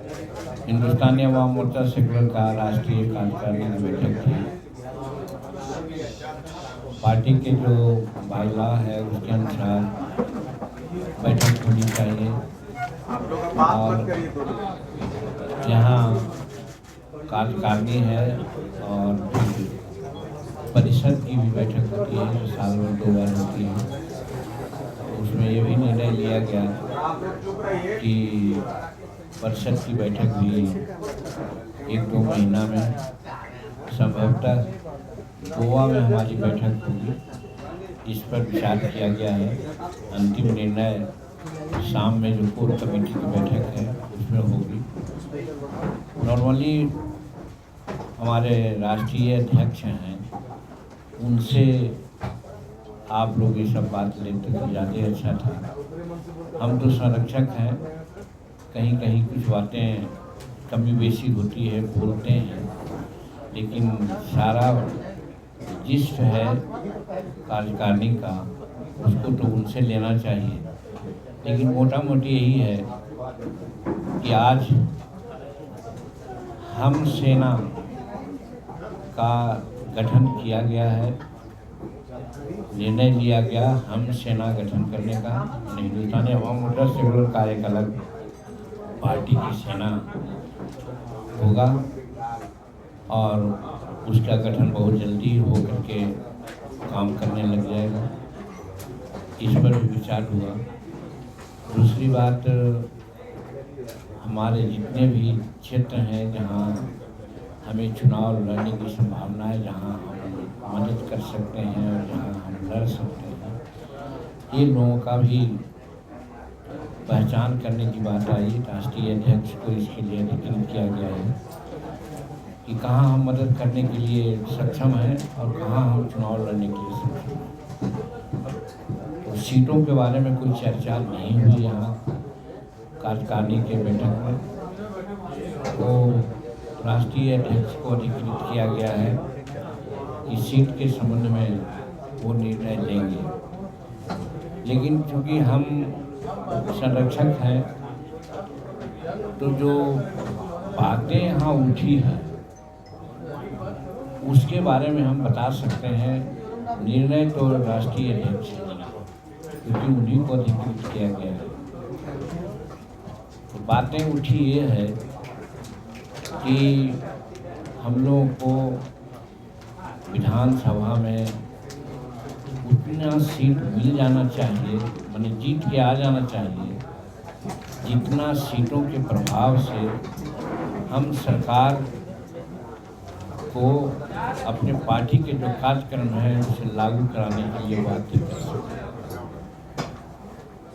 Hindustani Awam Morcha secular का राष्ट्रीय कार्यकारिणी की बैठक थी। पार्टी के जो बाइलॉ है उसके अनुसार बैठक होनी चाहिए और यहाँ कार्यकारिणी है और परिषद की भी बैठक होती है जो साल में 2 बार होती है। उसमें ये भी निर्णय लिया गया कि परिषद की बैठक भी 1-2 महीना में संभवतः गोवा में हमारी बैठक होगी। इस पर विचार किया गया है। अंतिम निर्णय शाम में जो कोर कमेटी की बैठक है उसमें होगी। नॉर्मली हमारे राष्ट्रीय अध्यक्ष हैं, उनसे आप लोग ये सब बात लेते तो ज़्यादा अच्छा था। हम तो संरक्षक हैं, कहीं कहीं कुछ बातें कमी बेसी होती है, बोलते हैं, लेकिन सारा जिस्ट है कार्यकारिणी का उसको तो उनसे लेना चाहिए। लेकिन मोटा मोटी यही है कि आज हम सेना का गठन किया गया है, निर्णय लिया गया हम सेना गठन करने का। हिंदुस्तानी अवाम मोर्चा सेकुलर का एक अलग पार्टी की सेना होगा और उसका गठन बहुत जल्दी हो करके काम करने लग जाएगा। इस पर भी विचार हुआ। दूसरी बात, हमारे जितने भी क्षेत्र हैं जहाँ हमें चुनाव लड़ने की संभावना है, जहाँ हम मदद कर सकते हैं और जहाँ हम लड़ सकते हैं, ये लोगों का भी पहचान करने की बात आई। राष्ट्रीय अध्यक्ष को इसके लिए अधिकृत किया गया है कि कहाँ हम मदद करने के लिए सक्षम हैं और कहाँ हम चुनाव लड़ने के लिए सक्षम हैं। तो सीटों के बारे में कोई चर्चा नहीं हुई यहाँ कार्यकारिणी के बैठक में। तो राष्ट्रीय अध्यक्ष को अधिकृत किया गया है कि सीट के संबंध में वो निर्णय लेंगे। लेकिन चूँकि हम संरक्षक हैं तो जो बातें यहाँ उठी हैं उसके बारे में हम बता सकते हैं। निर्णय तो राष्ट्रीय अध्यक्ष लेंगे क्योंकि उन्हीं को अधिकृत किया गया है। तो बातें उठी ये है कि हम लोगों को विधानसभा में उतना सीट मिल जाना चाहिए, माने जीत के आ जाना चाहिए, जितना सीटों के प्रभाव से हम सरकार को अपने पार्टी के जो कार्यक्रम है उसे लागू कराने के लिए बातें कर सकते।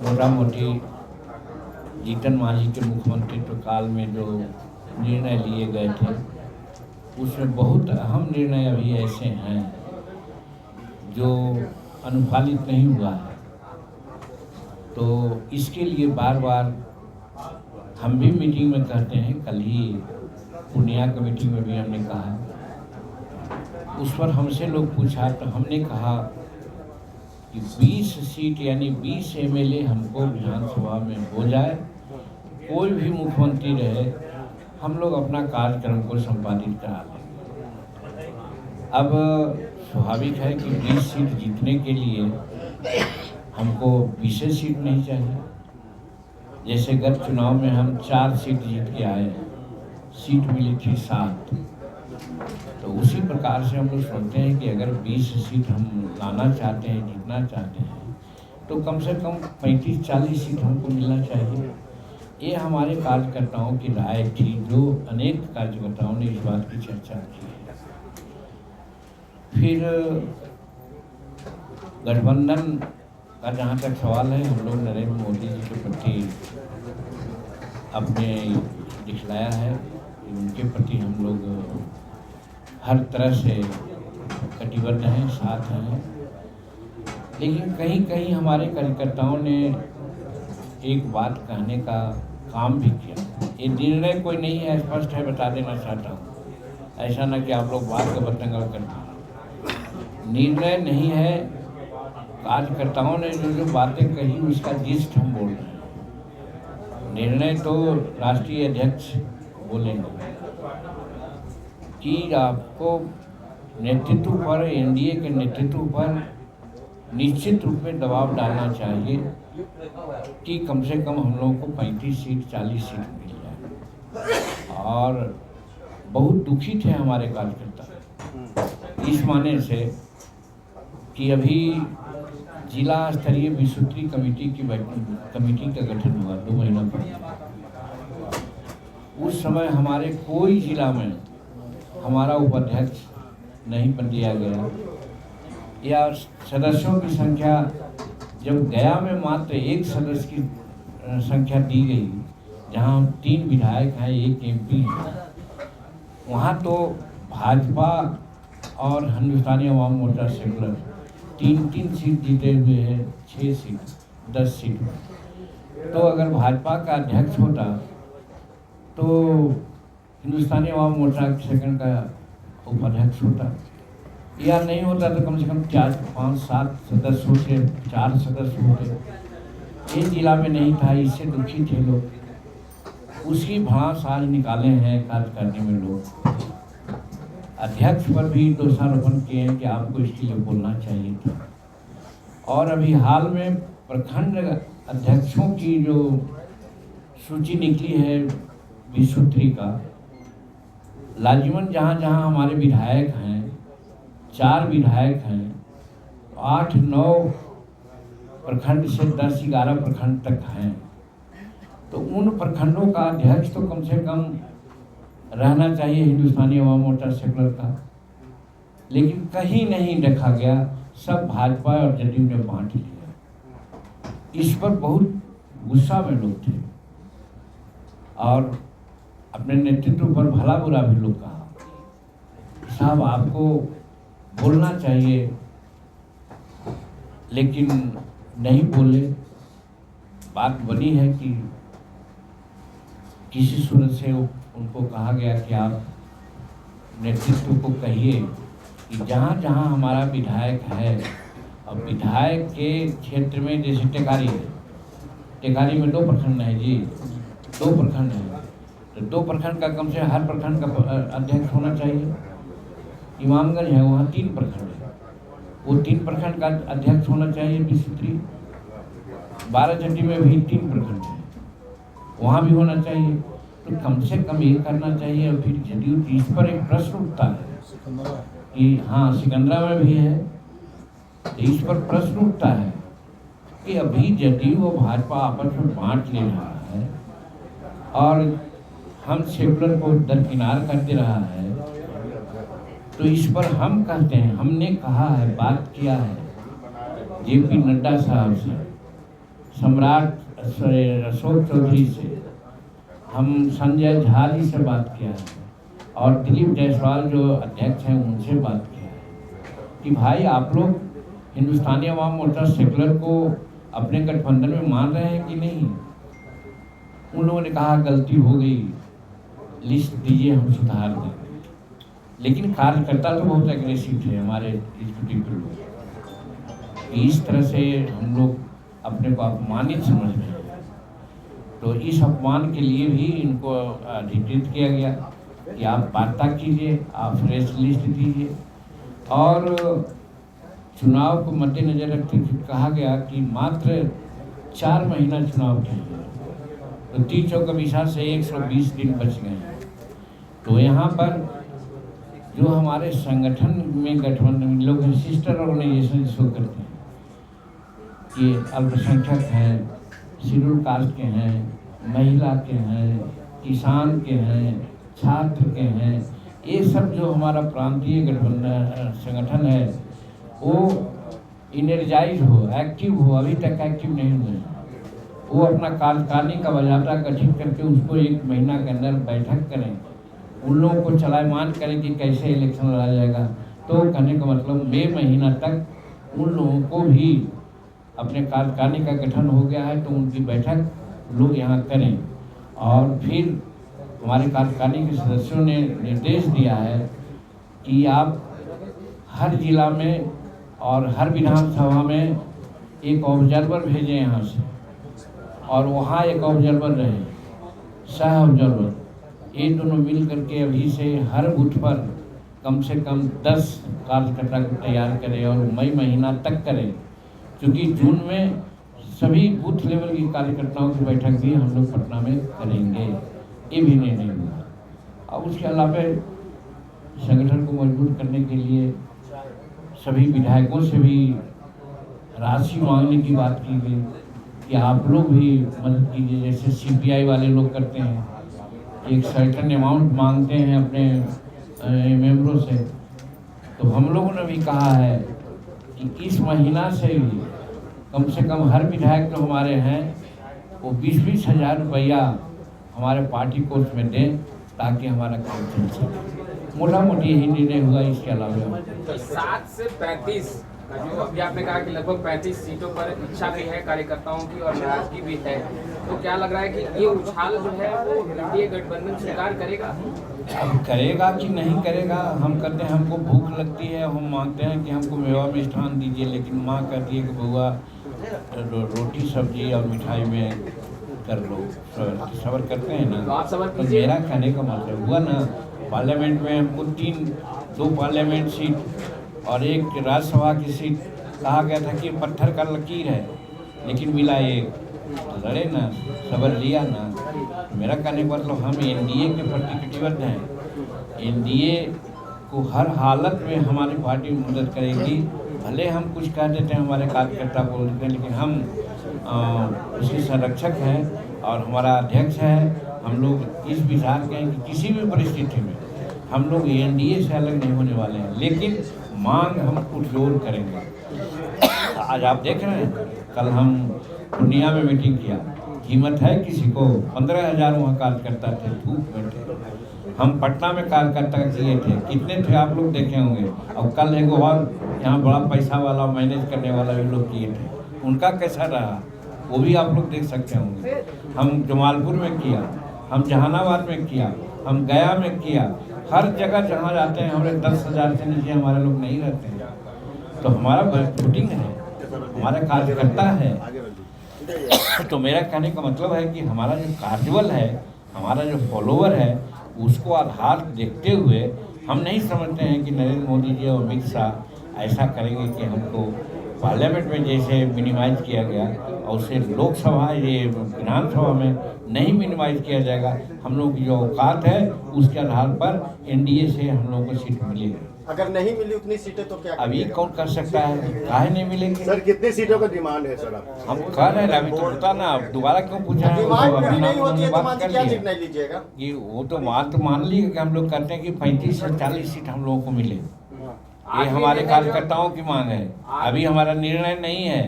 मोटा मोटी जीतन मांझी के मुख्यमंत्रित्व काल में जो निर्णय लिए गए थे उसमें बहुत अहम निर्णय अभी ऐसे हैं जो अनुपालित नहीं हुआ है। तो इसके लिए बार बार हम भी मीटिंग में कहते हैं, कल ही पूर्णिया कमेटी में भी हमने कहा, उस पर हमसे लोग पूछा तो हमने कहा कि 20 सीट यानी 20 एमएलए हमको विधानसभा में हो जाए, कोई भी मुख्यमंत्री रहे, हम लोग अपना कार्यक्रम को संपादित करा लेंगे। अब स्वाभाविक है कि 20 सीट जीतने के लिए हमको 20 सीट नहीं चाहिए। जैसे गत चुनाव में हम 4 सीट जीत के आए, सीट मिली थी 7। तो उसी प्रकार से हम लोग सोचते हैं कि अगर 20 सीट हम लाना चाहते हैं, जीतना चाहते हैं, तो कम से कम 35-40 सीट हमको मिलना चाहिए। ये हमारे कार्यकर्ताओं की राय थी, जो अनेक कार्यकर्ताओं ने इस बात की चर्चा की है। फिर गठबंधन का जहाँ तक सवाल है, हम लोग नरेंद्र मोदी जी के प्रति अपने दिखलाया है कि उनके प्रति हम लोग हर तरह से कटिबद्ध हैं, साथ हैं। लेकिन कहीं कहीं हमारे कार्यकर्ताओं ने एक बात कहने का काम भी किया। ये निर्णय कोई नहीं है, स्पष्ट है, बता देना चाहता हूँ, ऐसा ना कि आप लोग बात का बतंगड़ कर दें। निर्णय नहीं है, कार्यकर्ताओं ने जो जो बातें कही उसका जिस्ट हम बोल रहे हैं। निर्णय तो राष्ट्रीय अध्यक्ष बोलेंगे कि आपको नेतृत्व पर, एनडीए के नेतृत्व पर निश्चित रूप में दबाव डालना चाहिए कि कम से कम हम लोगों को 35 सीट 40 सीट मिल जाए। और बहुत दुखी थे हमारे कार्यकर्ता इस माने से कि अभी जिला स्तरीय विसूत्री कमेटी का गठन हुआ 2 महीना पहले। उस समय हमारे कोई जिला में हमारा उपाध्यक्ष नहीं बन दिया गया, या सदस्यों की संख्या जब गया में मात्र 1 सदस्य की संख्या दी गई, जहां 3 विधायक हैं 1 एमपी है, वहां तो भाजपा और हिंदुस्तानी अवाम मोर्चा सेकुलर 3-3 सीट जीते हुए है, 6 सीट 10 सीट। तो अगर भाजपा का अध्यक्ष होता तो हिंदुस्तानी अवाम मोर्चा सेकंड का उपाध्यक्ष होता, या नहीं होता तो कम से कम 4, 5, 7 सदस्य होते, 4 सदस्य होते। एक जिला में नहीं था, इससे दुखी थे लोग। उसकी भांस आज निकाले हैं कार्य करने में लोग। अध्यक्ष पर भी दोषारोपण किए हैं कि आपको इसके लिए बोलना चाहिए था। और अभी हाल में प्रखंड अध्यक्षों की जो सूची निकली है विसूत्री का, लाजिमन जहाँ जहाँ हमारे विधायक हैं, 4 विधायक हैं, 8-9 प्रखंड से 10-11 प्रखंड तक हैं, तो उन प्रखंडों का अध्यक्ष तो कम से कम रहना चाहिए हिंदुस्तानी अवाम मोर्चा सेकुलर का। लेकिन कहीं नहीं देखा गया, सब भाजपा और जदयू ने बांट लिया। इस पर बहुत गुस्सा में लोग थे और अपने नेतृत्व पर भला बुरा भी लोग कहा, साहब आपको बोलना चाहिए, लेकिन नहीं बोले। बात बनी है कि किसी सूरत से उनको कहा गया कि आप नेतृत्व को कहिए कि जहाँ जहाँ हमारा विधायक है, और विधायक के क्षेत्र में जैसे टेकारी है, टेकारी में 2 प्रखंड है जी, 2 प्रखंड है, तो 2 प्रखंड का कम से हर प्रखंड का अध्यक्ष होना चाहिए। इमामगंज है, वहाँ 3 प्रखंड है, वो 3 प्रखंड का अध्यक्ष होना चाहिए विसूत्री। 12 में भी 3 प्रखंड है, वहाँ भी होना चाहिए। तो कम से कम ये करना चाहिए। और फिर जदयू इस पर एक प्रश्न उठता है कि हाँ सिकंदरा में भी है, तो इस पर प्रश्न उठता है कि अभी जदयू और भाजपा आपस में बांट ले रहा है और हम सेकुलर को दरकिनार कर दे रहा है। तो इस पर हम कहते हैं, हमने कहा है, बात किया है जेपी नड्डा साहब से, सम्राट अशोक चौधरी से, हम संजय झा जी से बात किया है और दिलीप जायसवाल जो अध्यक्ष हैं उनसे बात किया है कि भाई आप लोग हिंदुस्तानी अवाम मोर्चा सेकुलर को अपने गठबंधन में मान रहे हैं कि नहीं। उन लोगों ने कहा गलती हो गई, लिस्ट दीजिए हम सुधार देंगे। लेकिन कार्यकर्ता तो बहुत एग्रेसिव थे हमारे एग्जीक्यूटिव लोग, इस तरह से हम लोग अपने को अपमानित समझ रहे हैं। तो इस अपमान के लिए भी इनको अधिकृत किया गया कि आप वार्ता कीजिए, आप फ्रेश लिस्ट दीजिए। और चुनाव को मद्देनजर रखते हुए कहा गया कि मात्र 4 महीना चुनाव के लिए, तो 30 चौकबिसा से 120 दिन बच गए हैं। तो यहाँ पर जो हमारे संगठन में गठबंधन लोग हैं, सिस्टर ऑर्गेनाइजेशन जिसको करते हैं, कि अल्पसंख्यक हैं, शेड्यूल कास्ट के हैं, महिला के हैं, किसान के हैं, छात्र के हैं, ये सब जो हमारा प्रांतीय गठबंधन संगठन है वो इनर्जाइज हो, एक्टिव हो। अभी तक एक्टिव नहीं हुए, वो अपना कार्यकारिणी का बाजाबता गठित करके उसको 1 महीना के अंदर बैठक करें, उन लोगों को चलायमान करें कि कैसे इलेक्शन लड़ा जाएगा। तो कहने का मतलब मई महीना तक उन लोगों को भी अपने कार्यकारिणी का गठन हो गया है, तो उनकी बैठक लोग यहाँ करें। और फिर हमारे कार्यकारिणी के सदस्यों ने निर्देश दिया है कि आप हर जिला में और हर विधानसभा में एक ऑब्जर्वर भेजें यहाँ से, और वहाँ एक ऑब्जर्वर रहे। साहब जरूरत, ये दोनों मिल करके अभी से हर बूथ पर कम से कम 10 कार्यकर्ता को तैयार करें और मई महीना तक करें, क्योंकि जून में सभी बूथ लेवल की कार्यकर्ताओं की बैठक भी हम लोग पटना में करेंगे, ये भी निर्णय हुआ। और उसके अलावा संगठन को मजबूत करने के लिए सभी विधायकों से भी राशि मांगने की बात की गई कि आप लोग भी मदद कीजिए, जैसे सीपीआई वाले लोग करते हैं, एक सर्टेन अमाउंट मांगते हैं अपने मेंबरों से। तो हम लोगों ने भी कहा है कि इस महीना से भी कम से कम हर विधायक जो हमारे हैं वो 20-20 हज़ार रुपया हमारे पार्टी को उसमें दें, ताकि हमारा काम चल सके। मोटा मोटी यही निर्णय हुआ। इसके अलावा 7 से 35 जो अभी आपने कहा कि लगभग 35 सीटों पर इच्छा भी है कार्यकर्ताओं की और नाराजगी भी है, तो क्या लग रहा है कि ये उछाल जो है वो एनडीए गठबंधन स्वीकार करेगा? अब करेगा कि नहीं करेगा, हम कहते हैं हमको भूख लगती है, हम मांगते हैं कि हमको मेवा मिष्ठान दीजिए, लेकिन माँ कहती है कि बउआ रोटी सब्जी और मिठाई में कर लो, सबर करते हैं ना। तो आप सबर तो कीजिए। मेरा कहने का मतलब हुआ ना, पार्लियामेंट में हमको 2 पार्लियामेंट सीट और एक राज्यसभा की सीट कहा गया था कि पत्थर का लकीर है, लेकिन मिला एक, लड़े ना, सबर लिया ना। तो मेरा कहने का मतलब हम एनडीए के प्रति कटिबद्ध हैं। एनडीए को हर हालत में हमारी पार्टी मदद करेगी। भले हम कुछ कह देते हैं, हमारे कार्यकर्ता बोल देते हैं, लेकिन हम उसके संरक्षक हैं और हमारा अध्यक्ष है। हम लोग इस विचार के हैं कि किसी भी परिस्थिति में हम लोग एनडीए से अलग नहीं होने वाले हैं, लेकिन मांग हम पुरजोर करेंगे। आज आप देख रहे हैं, कल हम पूर्णिया में मीटिंग किया, हिम्मत है किसी को? 15,000 वहाँ कार्यकर्ता थे, धूप में थे। हम पटना में कार्यकर्ता किए थे, कितने थे आप लोग देखे होंगे। और कल एक और यहाँ बड़ा पैसा वाला मैनेज करने वाला भी लोग किए थे, उनका कैसा रहा वो भी आप लोग देख सकते होंगे। हम जमालपुर में किया, हम जहानाबाद में किया, हम गया में किया, हर जगह जहाँ जाते हैं हमारे 10,000 से नीचे हमारे लोग नहीं रहते हैं। तो हमारा शूटिंग है, हमारा कार्यकर्ता है। तो मेरा कहने का मतलब है कि हमारा जो कार्यबल है, हमारा जो फॉलोवर है, उसको आधार देखते हुए हम नहीं समझते हैं कि नरेंद्र मोदी जी और अमित शाह ऐसा करेंगे कि हमको पार्लियामेंट में जैसे मिनिमाइज किया गया और उसे लोकसभा ये विधानसभा में नहीं मिनिमाइज किया जाएगा। हम लोग की जो औकात है उसके आधार पर एनडीए से हम लोगों को सीट मिलेगी। अगर नहीं मिली उतनी सीटें तो क्या अभी कौन कर सकता है, काहे नहीं मिलेंगे? सर कितनी सीटों का डिमांड है सर? हम कह रहे हैं अभी तो पता ना, दोबारा क्यों पूछा है? डिमांड तो पूरी नहीं होती है तो बात कर क्या लिया निर्णय लीजिएगा? कि वो तो बात मान ली कि हम लोग कहते हैं कि 35 से 40 सीट हम लोगों को मिले। ये हमारे कार्यकर्ताओं की मांग है, अभी हमारा निर्णय नहीं है।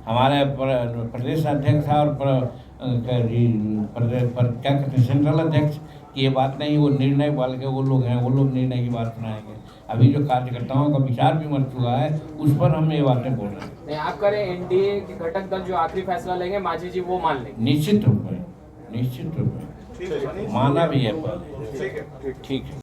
हमारे प्रदेश अध्यक्ष और क्या कहते हैं सेंट्रल अध्यक्ष की ये बात नहीं, वो निर्णय वाले के वो लोग हैं, वो लोग निर्णय की बात सुनाएंगे। अभी जो कार्यकर्ताओं का विचार विमर्श हुआ है उस पर हम ये बातें बोल रहे हैं। नहीं, आप करें एनडीए के घटक दल जो आखिरी फैसला लेंगे मांझी जी वो मान लेंगे? निश्चित रूप में माना भी है, ठीक है।